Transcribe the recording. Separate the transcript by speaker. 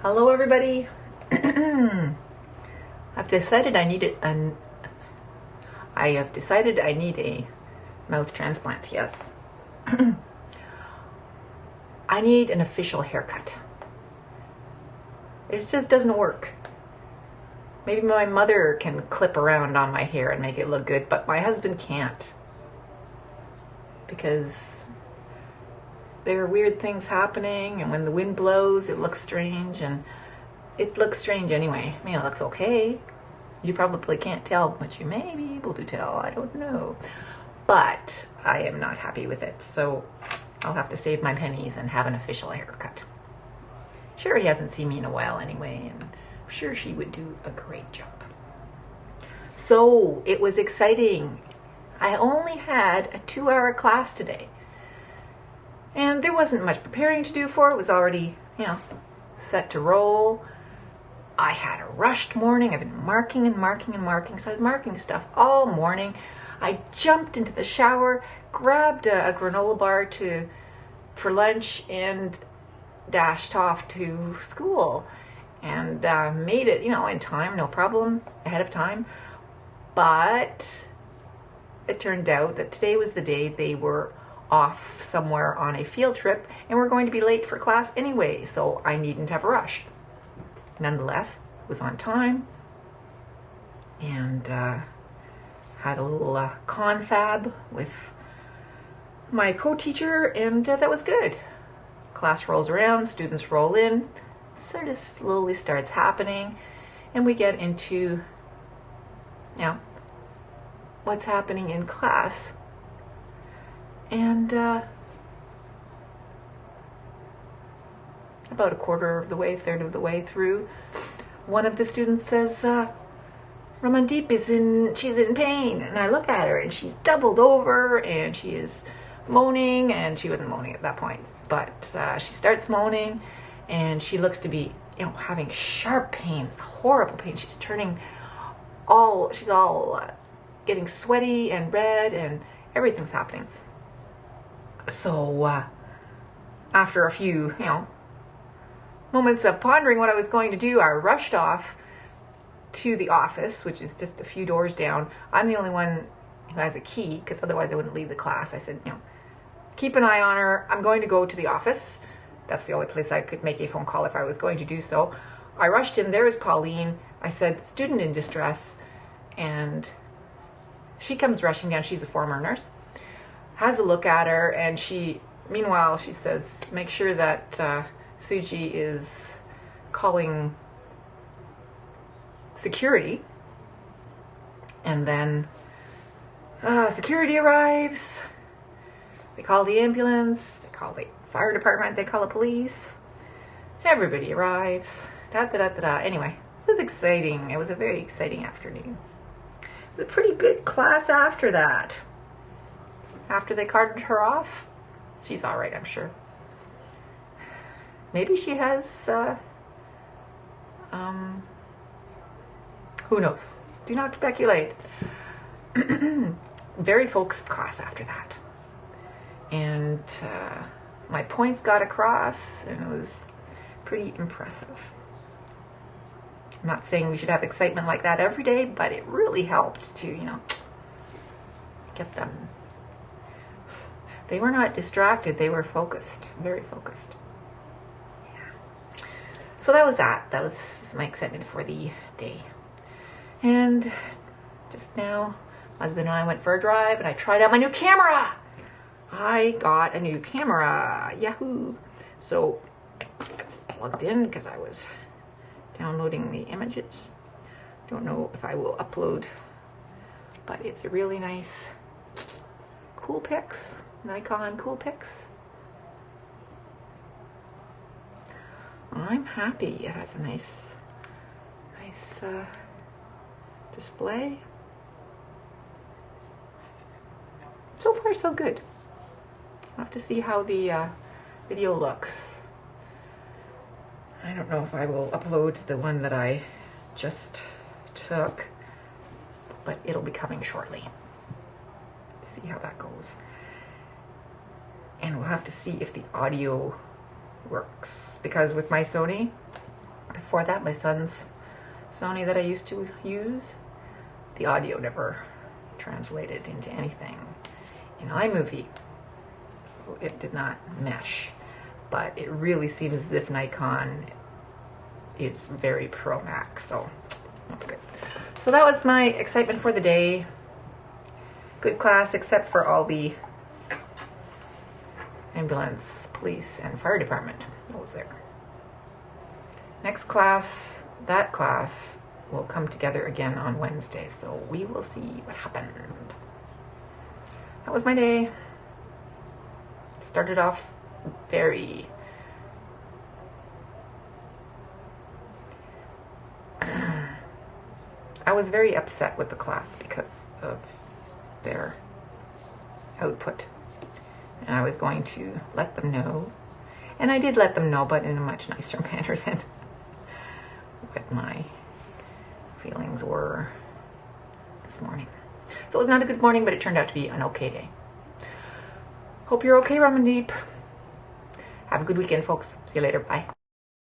Speaker 1: Hello, everybody. I've decided I need a mouth transplant. Yes, I need an official haircut. It just doesn't work. Maybe my mother can clip around on my hair and make it look good, but my husband can't, because there are weird things happening, and when the wind blows it looks strange, and it looks strange anyway. I mean, it looks okay. You probably can't tell, but you may be able to tell. I don't know. But I am not happy with it, so I'll have to save my pennies and have an official haircut. Sure, he hasn't seen me in a while anyway, and I'm sure she would do a great job. So it was exciting. I only had a 2-hour class today, and there wasn't much preparing to do for it. It was already, set to roll. I had a rushed morning. I've been marking, so I was marking stuff all morning. I jumped into the shower, grabbed a granola bar for lunch, and dashed off to school, and made it, in time, no problem, ahead of time. But it turned out that today was the day they were off somewhere on a field trip, and we're going to be late for class anyway, so I needn't have rushed. Nonetheless, it was on time, and had a little confab with my co-teacher, and that was good. Class rolls around, students roll in, sort of slowly starts happening, and we get into what's happening in class. And about a third of the way through, one of the students says, Ramandeep she's in pain. And I look at her, and she's doubled over, and she is moaning, and she wasn't moaning at that point, but she starts moaning, and she looks to be, having sharp pains, horrible pain. She's all getting sweaty and red, and everything's happening. So after a few, moments of pondering what I was going to do, I rushed off to the office, which is just a few doors down. I'm the only one who has a key, because otherwise I wouldn't leave the class. I said, keep an eye on her. I'm going to go to the office. That's the only place I could make a phone call if I was going to do so. I rushed in. There is Pauline. I said, student in distress. And she comes rushing down. She's a former nurse. Has a look at her, and meanwhile, she says, make sure that Suji is calling security. And then security arrives. They call the ambulance. They call the fire department. They call the police. Everybody arrives. Anyway, it was exciting. It was a very exciting afternoon. It was a pretty good class after that. After they carted her off, she's all right, I'm sure. Maybe she has, who knows? Do not speculate. Very focused class after that. And my points got across, and it was pretty impressive. I'm not saying we should have excitement like that every day, but it really helped to, get them. They were not distracted. They were focused, very focused. Yeah. So that was that. That was my excitement for the day. And just now, my husband and I went for a drive, and I tried out my new camera. I got a new camera. Yahoo! So it's plugged in because I was downloading the images. Don't know if I will upload, but it's a really nice Coolpix. Nikon Coolpix. I'm happy. It has a nice display. So far, so good. I'll have to see how the video looks. I don't know if I will upload the one that I just took, but it'll be coming shortly. See how that goes. And we'll have to see if the audio works, because with my Sony, Before that, my son's Sony that I used to use, the audio never translated into anything in iMovie, so it did not mesh. But it really seems as if Nikon is very pro Mac, so that's good. So that was my excitement for the day. Good class, except for all the ambulance, police, and fire department that was there. Next class, that class will come together again on Wednesday, so we will see what happened. That was my day. Started off very I was very upset with the class because of their output, and I was going to let them know, and I did let them know, but in a much nicer manner than what my feelings were this morning. So it was not a good morning, but it turned out to be an okay day. Hope you're okay, Ramandeep. Have a good weekend, folks. See you later. Bye.